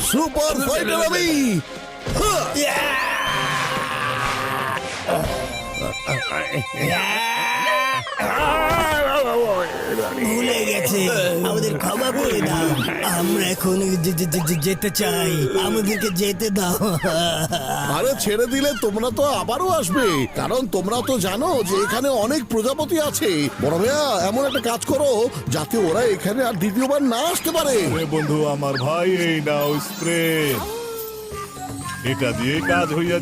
Super fighter আমি। ভুলে গেছে, আমাদের ক্ষমা করে দাও। আমরা এখন যেতে চাই, আমাদেরকে যেতে দাও। আরে ছেড়ে দিলে তোমরা তো আবারও আসবে, কারণ তোমরা তো জানো যে এখানে অনেক প্রজাপতি আছে। বড় ভাইয়া, এমন একটা কাজ করো যাতে ওরা এখানে আর দ্বিতীয়বার না আসতে পারে। বন্ধু আমার ভাই, এই নাও স্প্রে, এটা দিয়ে কাজ হইয়া